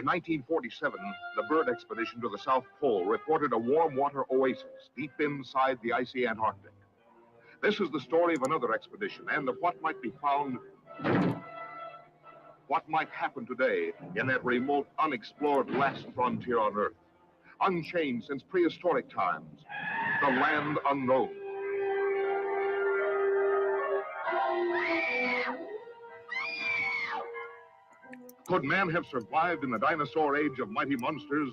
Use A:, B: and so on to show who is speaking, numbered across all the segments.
A: In 1947, the bird expedition to the South Pole reported a warm water oasis deep inside the icy Antarctic. This is the story of another expedition and of what might be found, what might happen today in that remote, unexplored last frontier on Earth. Unchanged since prehistoric times, the land unknown. Could man have survived in the dinosaur age of mighty monsters?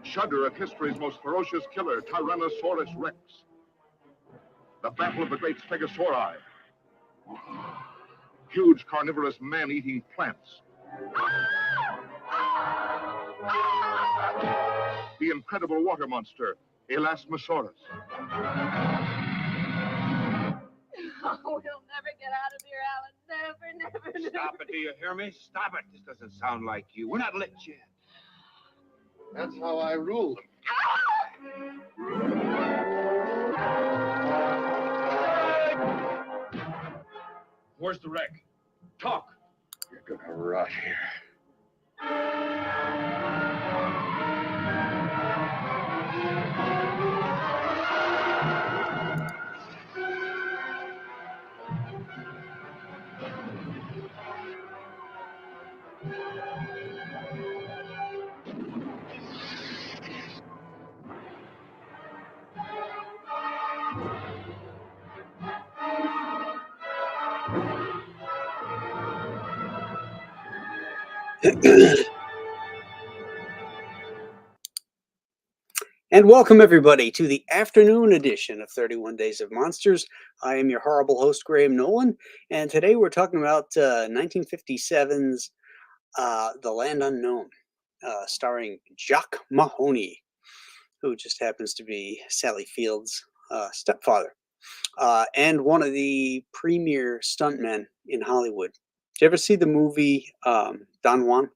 A: Shudder at history's most ferocious killer, Tyrannosaurus Rex. The battle of the great Stegosauri. Huge carnivorous man-eating plants. The incredible water monster, Elasmosaurus.
B: Oh, we'll never get out of here, Alan. Never.
C: Stop it, do you hear me? Stop it. This doesn't sound like you. We're not licked yet.
D: That's how I rule them.
C: Where's the wreck? Talk.
D: You're gonna rot here.
E: And welcome everybody to the afternoon edition of 31 Days of Monsters. I am your horrible host, Graham Nolan, and today we're talking about 1957's The Land Unknown, starring Jock Mahoney, who just happens to be Sally Field's stepfather, and one of the premier stuntmen in Hollywood. Did you ever see the movie Don Juan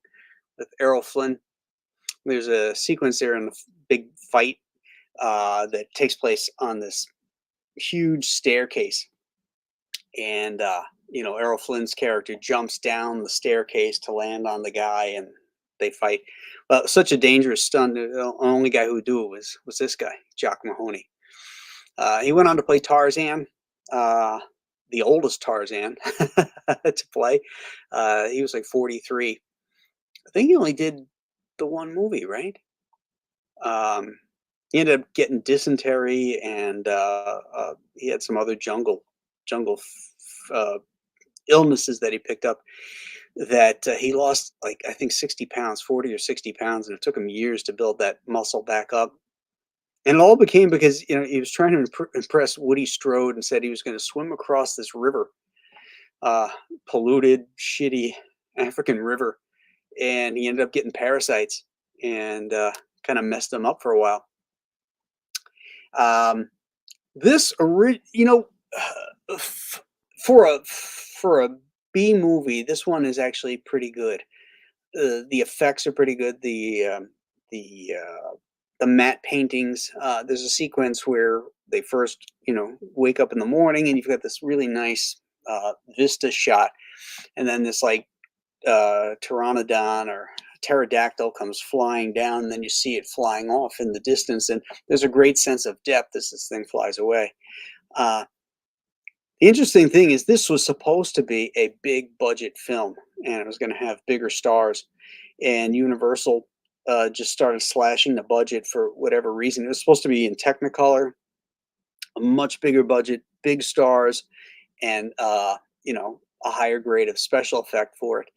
E: with Errol Flynn? There's a sequence there in the big fight that takes place on this huge staircase. And, Errol Flynn's character jumps down the staircase to land on the guy and they fight. Well, such a dangerous stunt. The only guy who would do it was this guy, Jock Mahoney. He went on to play Tarzan, the oldest Tarzan to play. He was like 43. I think he only did the one movie, right? He ended up getting dysentery, and he had some other jungle illnesses that he picked up that he lost, like, I think 60 pounds, 40 or 60 pounds, and it took him years to build that muscle back up. And it all became because, he was trying to impress Woody Strode and said he was going to swim across this river, polluted, shitty African river. And he ended up getting parasites and kind of messed him up for a while. For a B movie, this one is actually pretty good. The effects are pretty good. The matte paintings. There's a sequence where they first, wake up in the morning, and you've got this really nice vista shot, and then this like pteranodon or pterodactyl comes flying down, and then you see it flying off in the distance, and there's a great sense of depth as this thing flies away. The interesting thing is this was supposed to be a big budget film, and it was going to have bigger stars, and Universal just started slashing the budget for whatever reason. It was supposed to be in Technicolor, a much bigger budget, big stars, and a higher grade of special effect for it.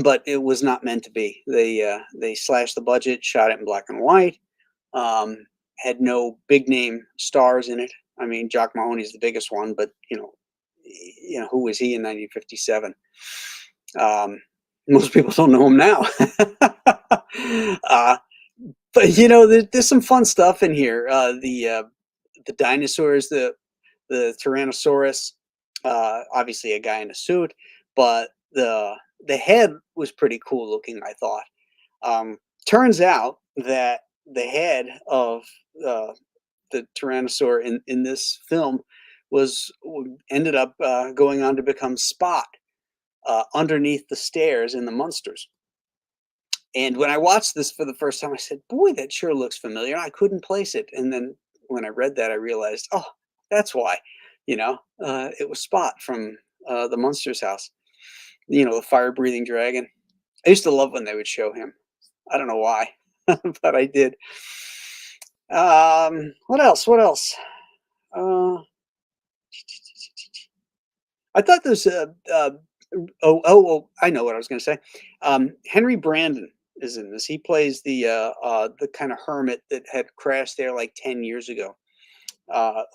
E: But it was not meant to be. They slashed the budget, shot it in black and white, had no big name stars in it. I mean, Jock Mahoney's the biggest one, but who was he in 1957? Most people don't know him now. But there's some fun stuff in here. The dinosaurs, the Tyrannosaurus, obviously a guy in a suit, but the head was pretty cool looking, I thought. Turns out that the head of the Tyrannosaur in this film ended up going on to become Spot underneath the stairs in the Munsters. And when I watched this for the first time, I said, "Boy, that sure looks familiar." I couldn't place it, and then when I read that, I realized, oh, that's why. It was Spot from the Munsters house. The fire-breathing dragon. I used to love when they would show him. I don't know why, but I did. What else? What else? I thought there's I know what I was going to say. Henry Brandon is in this. He plays the kind of hermit that had crashed there like 10 years ago,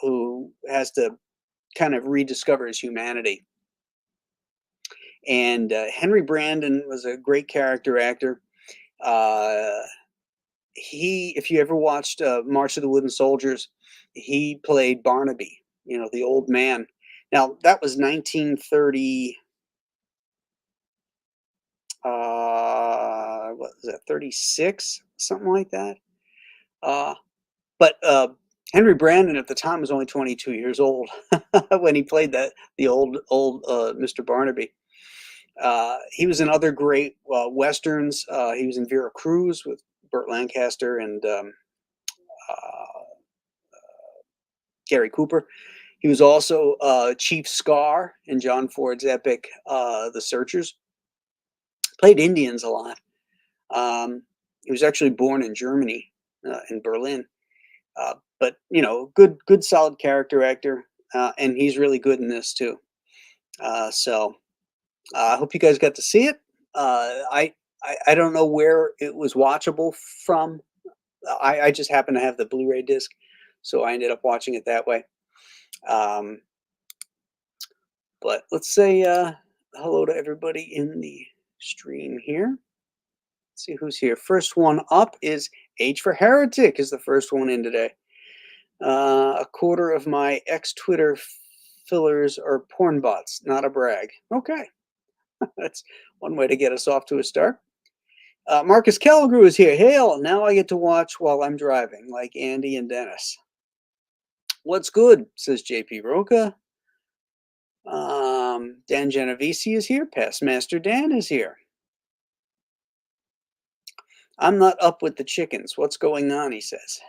E: who has to kind of rediscover his humanity. And Henry Brandon was a great character actor. If you ever watched March of the Wooden Soldiers, he played Barnaby, the old man. Now, that was 1930, what was that, 36, something like that. But Henry Brandon at the time was only 22 years old when he played the old Mr. Barnaby. He was in other great westerns. He was in Vera Cruz with Burt Lancaster and Gary Cooper. He was also Chief Scar in John Ford's epic The Searchers. Played Indians a lot. He was actually born in Germany, in Berlin. But good solid character actor, and he's really good in this too. So I hope you guys got to see it. I don't know where it was watchable from. I just happened to have the Blu-ray disc, so I ended up watching it that way. But let's say hello to everybody in the stream here. Let's see who's here. First one up is H for Heretic is the first one in today. A quarter of my ex-Twitter fillers are porn bots, not a brag. Okay. That's one way to get us off to a start. Marcus Calgrew is here. Hail, now I get to watch while I'm driving, like Andy and Dennis. What's good, says JP Roca. Dan Genovese is here. Past Master Dan is here. I'm not up with the chickens. What's going on, he says.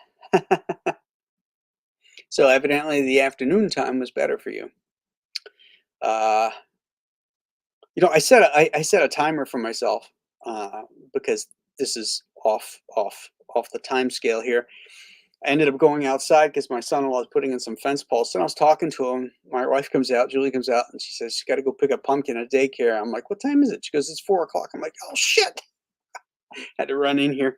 E: So evidently the afternoon time was better for you. I set a timer for myself because this is off the time scale here. I ended up going outside because my son-in-law was putting in some fence posts, and I was talking to him. My wife comes out, Julie comes out, and she says she's got to go pick up Pumpkin at daycare. I'm like, what time is it? She goes, it's 4 o'clock. I'm like, oh shit! Had to run in here.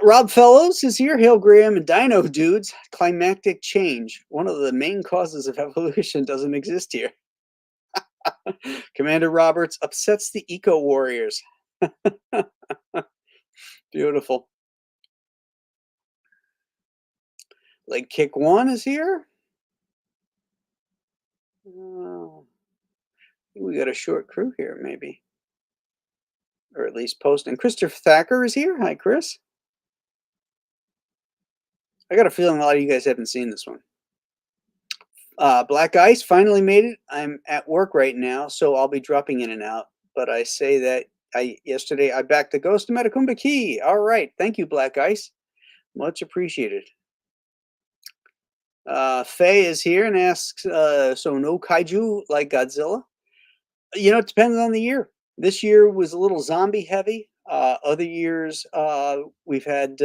E: Rob Fellows is here. Hail Graham and Dino Dudes. Climactic change. One of the main causes of evolution doesn't exist here. Commander Roberts upsets the eco warriors. Beautiful. Leg Kick 1 is here. We got a short crew here, maybe. Or at least posting. Christopher Thacker is here. Hi, Chris. I got a feeling a lot of you guys haven't seen this one. Black Ice finally made it. I'm at work right now, so I'll be dropping in and out. But I say that yesterday I backed the Ghost of Matecumbe Key. All right. Thank you, Black Ice. Much appreciated. Faye is here and asks, so no kaiju like Godzilla? It depends on the year. This year was a little zombie heavy. Other years, we've had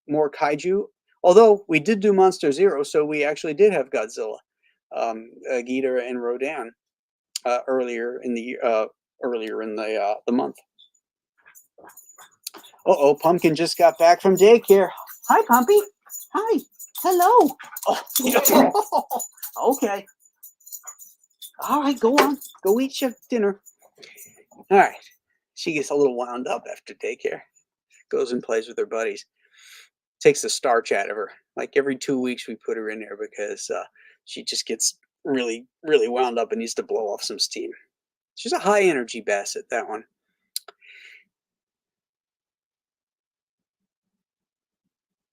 E: more kaiju. Although we did do Monster Zero, so we actually did have Godzilla, Ghidorah, and Rodan earlier in the month. Pumpkin just got back from daycare. Hi, Pumpy. Hi. Hello. Oh, okay. All right, go on. Go eat your dinner. All right. She gets a little wound up after daycare. Goes and plays with her buddies. Takes the starch out of her. Like every 2 weeks we put her in there because she just gets really, really wound up and needs to blow off some steam. She's a high energy basset, that one.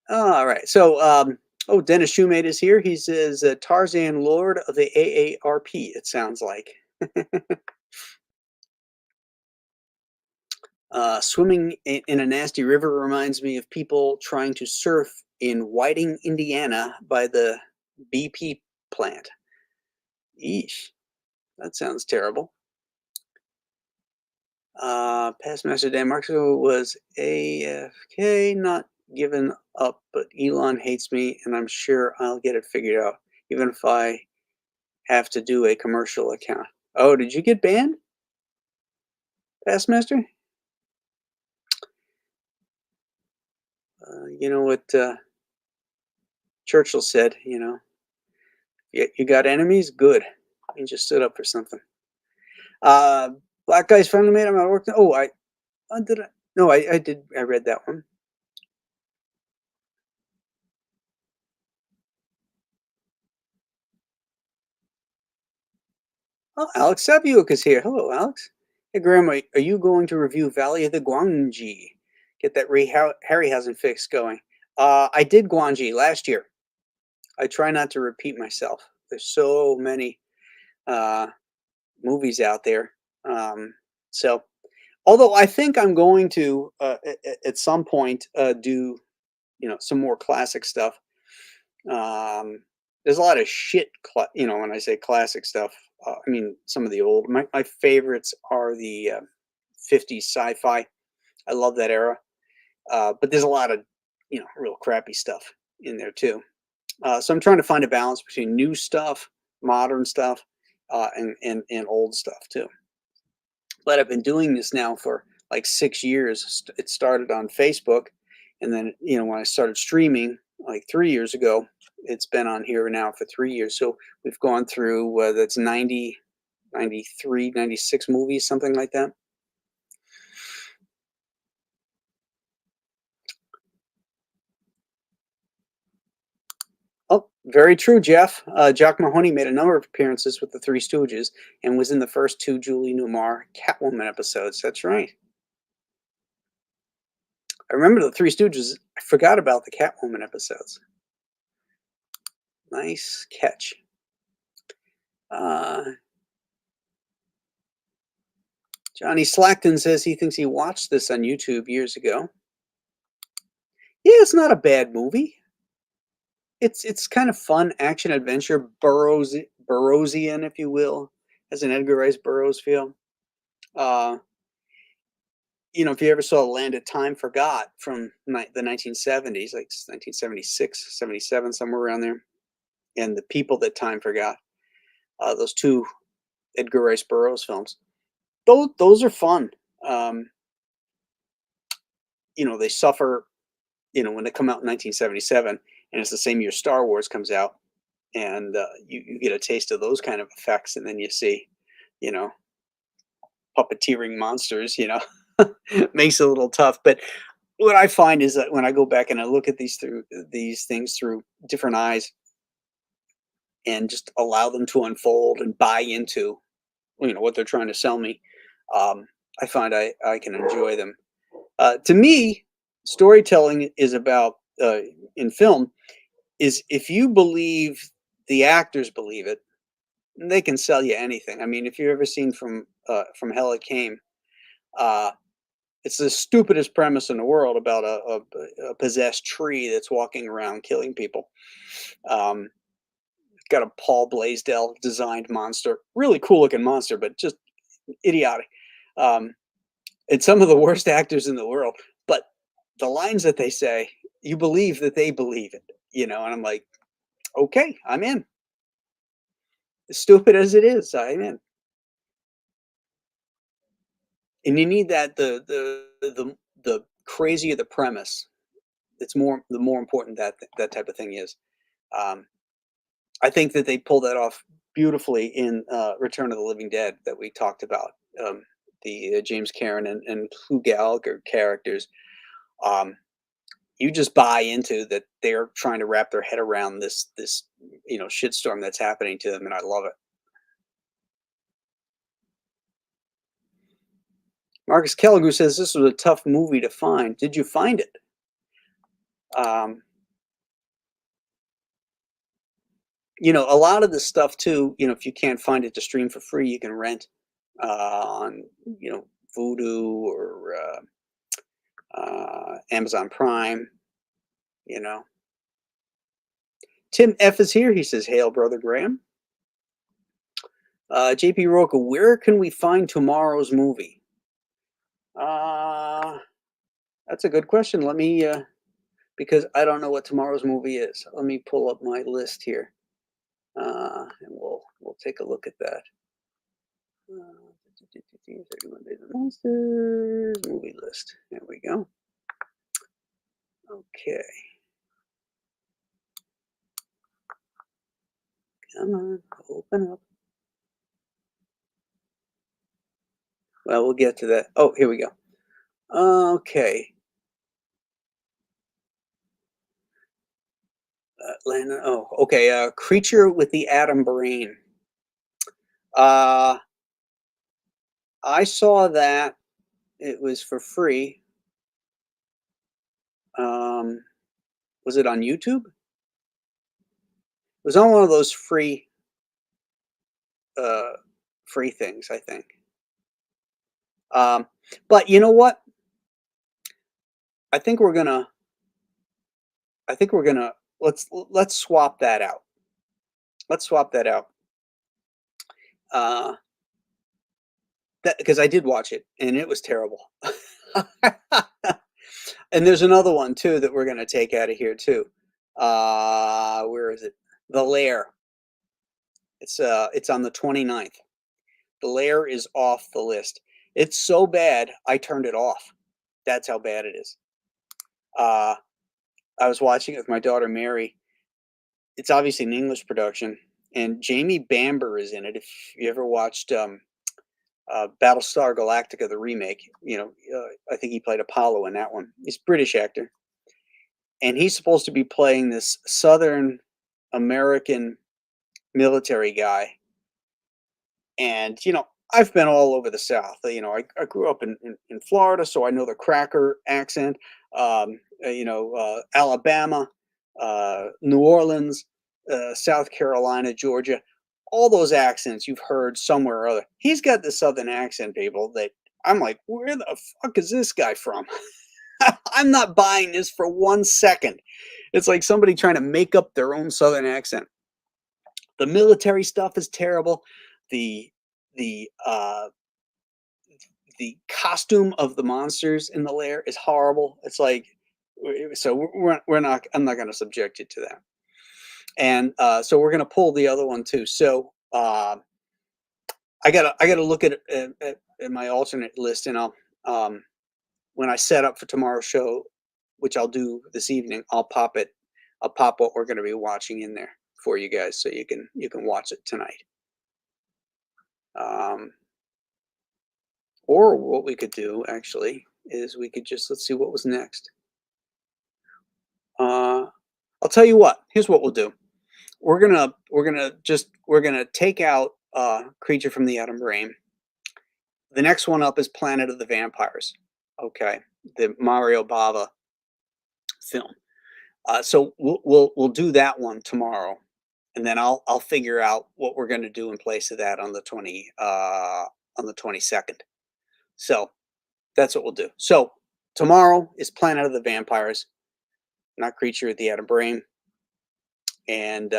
E: All right. So Oh, Dennis Shoemate is here. He says, Tarzan Lord of the AARP, it sounds like. Swimming in a nasty river reminds me of people trying to surf in Whiting, Indiana by the BP plant. Eesh, that sounds terrible. Past Master Dan Marco was AFK, not given up, but Elon hates me, and I'm sure I'll get it figured out, even if I have to do a commercial account. Oh, did you get banned, Past Master? You know what Churchill said, you know, you got enemies? Good. You just stood up for something. Black Guy's Friendly Made. I'm at work. Oh, did I? No, I did. I read that one. Oh, Alex Sabiuk is here. Hello, Alex. Hey, Grandma, are you going to review Valley of the Guanji? Get that Harryhausen fix going. I did Guanji last year. I try not to repeat myself. There's so many movies out there. So, although I think I'm going to at some point do some more classic stuff. There's a lot of shit, when I say classic stuff, I mean some of the old. My favorites are the 50s sci-fi. I love that era. But there's a lot of real crappy stuff in there too. So I'm trying to find a balance between new stuff, modern stuff, and old stuff too. But I've been doing this now for like 6 years. It started on Facebook, and then when I started streaming like 3 years ago, it's been on here now for 3 years. So we've gone through that's 90, 93, 96 movies, something like that. Oh, very true, Jeff. Jock Mahoney made a number of appearances with the Three Stooges and was in the first 2 Julie Newmar Catwoman episodes. That's right. I remember the Three Stooges. I forgot about the Catwoman episodes. Nice catch. Johnny Slackton says he thinks he watched this on YouTube years ago. Yeah, it's not a bad movie. It's kind of fun action adventure, Burroughsian, if you will, has an Edgar Rice Burroughs feel. If you ever saw Land of Time Forgot from the 1970s, like 1976, 77, somewhere around there, and The People That Time Forgot, those 2 Edgar Rice Burroughs films, those are fun. They suffer, when they come out in 1977, and it's the same year Star Wars comes out, and you get a taste of those kind of effects, and then you see, puppeteering monsters, makes it a little tough. But what I find is that when I go back and I look at these things through different eyes and just allow them to unfold and buy into, what they're trying to sell me, I find I can enjoy them. To me, storytelling is about in film is if you believe the actors believe it, they can sell you anything. I mean, if you've ever seen From Hell It Came, it's the stupidest premise in the world about a possessed tree that's walking around killing people. Got a Paul Blaisdell designed monster, really cool looking monster, but just idiotic. And some of the worst actors in the world, but the lines that they say, you believe that they believe it, and I'm like, okay, I'm in. As stupid as it is, I'm in. And you need that the crazier the premise, the more important that type of thing is. I think that they pulled that off beautifully in Return of the Living Dead that we talked about. The James Karen and Hugh Gallagher characters. You just buy into that they're trying to wrap their head around this shitstorm that's happening to them, and I love it. Marcus Kelligoo says this was a tough movie to find. Did you find it? you know, a lot of this stuff too, you know, if you can't find it to stream for free, you can rent on, you know, Vudu or Amazon Prime, you know. Tim F is here. He says, "Hail, Brother Graham." JP Roca, where can we find tomorrow's movie? That's a good question. Let me, because I don't know what tomorrow's movie is. Let me pull up my list here, and we'll take a look at that. 31 Days of Monsters movie list. There we go. Okay. Come on, open up. Well, we'll get to that. Oh, here we go. Okay. Atlanta. Oh, okay. Creature with the Atom Brain. I saw that. It was for free. Was it on YouTube? It was on one of those free things, I think. But you know what? I think we're gonna let's swap that out. Let's swap that out. That because I did watch it and it was terrible. And there's another one too that we're gonna take out of here too. Where is it? The Lair. It's on the 29th. The Lair is off the list. It's so bad I turned it off. That's how bad it is. I was watching it with my daughter Mary. It's obviously an English production, and Jamie Bamber is in it. If you ever watched Battlestar Galactica, the remake, you know, I think he played Apollo in that one. He's a British actor, and he's supposed to be playing this Southern American military guy. And you know, I've been all over the South. You know, I grew up in Florida, so I know the cracker accent. You know, Alabama, New Orleans, South Carolina, Georgia, all those accents you've heard somewhere or other. He's got the Southern accent, people, that I'm like, where the fuck is this guy from? I'm not buying this for 1 second. It's like somebody trying to make up their own Southern accent. The military stuff is terrible. The the uh, the costume of the monsters in the lair is horrible. It's like, so we're not. I'm not going to subject you to that. And so we're going to pull the other one too. So I gotta look at my alternate list, and I'll when I set up for tomorrow's show, which I'll do this evening, I'll pop what we're going to be watching in there for you guys, so you can watch it tonight. Or what we could do actually is we could just, let's see what was next. I'll tell you what. Here's what we'll do. We're gonna take out Creature from the Atom Brain. The next one up is Planet of the Vampires. Okay, the Mario Bava film. So we'll do that one tomorrow, and then I'll figure out what we're going to do in place of that on the 22nd. So that's what we'll do. So tomorrow is Planet of the Vampires, not Creature with the Atom Brain, and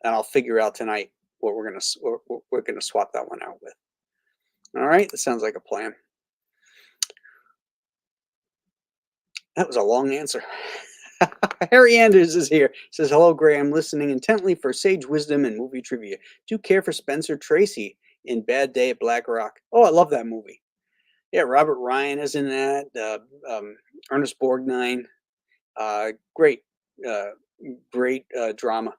E: I'll figure out tonight what we're gonna swap that one out with. All right, that sounds like a plan. That was a long answer. Harry Anders is here. Says, "Hello, Graham. Listening intently for sage wisdom and movie trivia. Do you care for Spencer Tracy in Bad Day at Black Rock?" Oh, I love that movie. Yeah, Robert Ryan is in that. Ernest Borgnine. Great drama.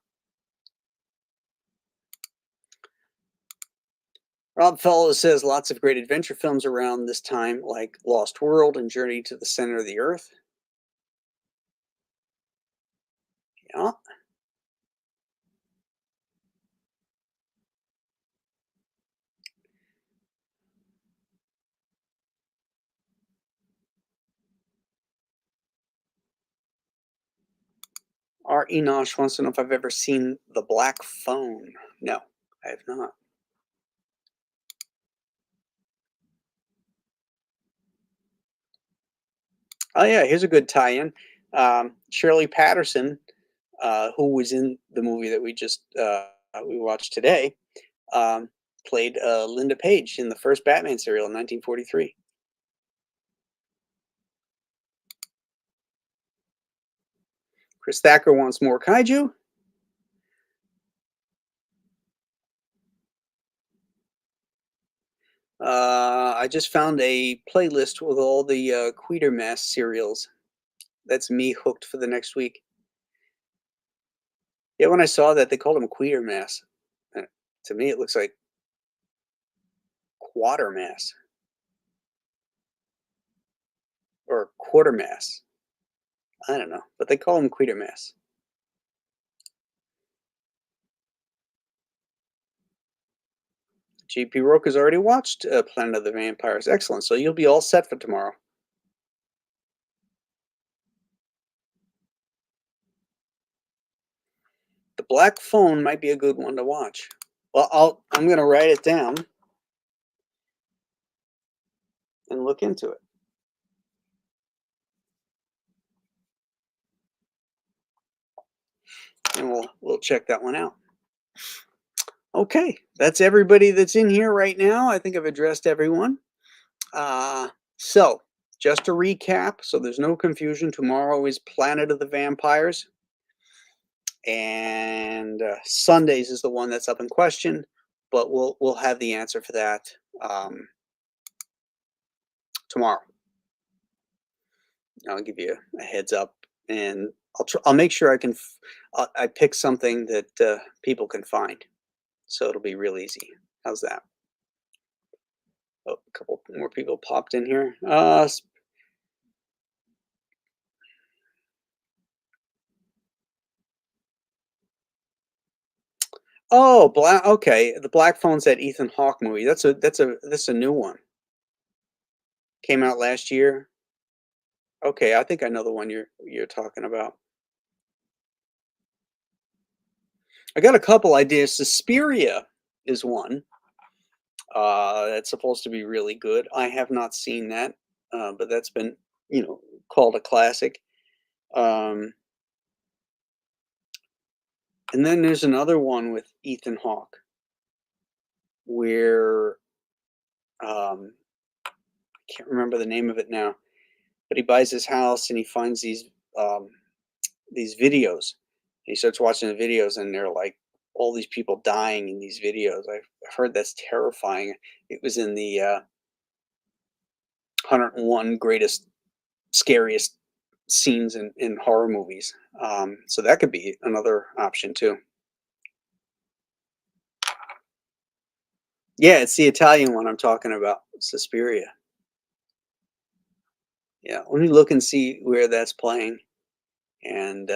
E: Rob Fellows says lots of great adventure films around this time, like Lost World and Journey to the Center of the Earth. Yeah. R. Enosh wants to know if I've ever seen The Black Phone. No, I have not. Oh yeah, here's a good tie-in. Shirley Patterson, who was in the movie that we watched today, um, played Linda Page in the first Batman serial in 1943. Chris Thacker wants more kaiju. I just found a playlist with all the Quatermass serials. That's me hooked for the next week. Yeah, when I saw that, they called them Quatermass. To me, it looks like Quatermass or Quartermass. I don't know, but they call them Quatermass. JP Roke has already watched Planet of the Vampires. Excellent. So you'll be all set for tomorrow. The Black Phone might be a good one to watch. Well, I'm going to write it down and look into it. And we'll check that one out. Okay, that's everybody that's in here right now. I think I've addressed everyone. So just to recap, so there's no confusion, tomorrow is Planet of the Vampires. And Sundays is the one that's up in question, but we'll have the answer for that tomorrow. I'll give you a heads up, and I'll make sure I pick something that people can find, so it'll be real easy. How's that? Oh, a couple more people popped in here. Oh, okay, the Black Phone's that Ethan Hawke movie. That's a new one. Came out last year. Okay, I think I know the one you're talking about. I got a couple ideas. Suspiria is one. That's supposed to be really good. I have not seen that, but that's been, called a classic. And then there's another one with Ethan Hawke where I can't remember the name of it now, but he buys his house and he finds these videos. He starts watching the videos, and they're like all these people dying in these videos. I've heard that's terrifying. It was in the 101 greatest, scariest scenes in horror movies. So that could be another option too. Yeah, it's the Italian one I'm talking about, Suspiria. Yeah, let me look and see where that's playing, and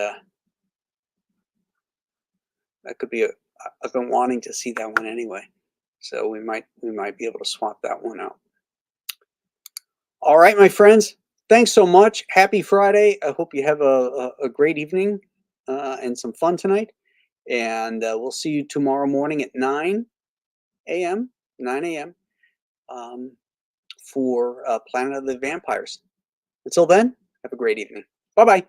E: that could be I've been wanting to see that one anyway, so we might be able to swap that one out. All right, my friends, thanks so much. Happy Friday. I hope you have a great evening and some fun tonight, and we'll see you tomorrow morning at 9 a.m. For Planet of the Vampires. Until then, have a great evening. Bye-bye.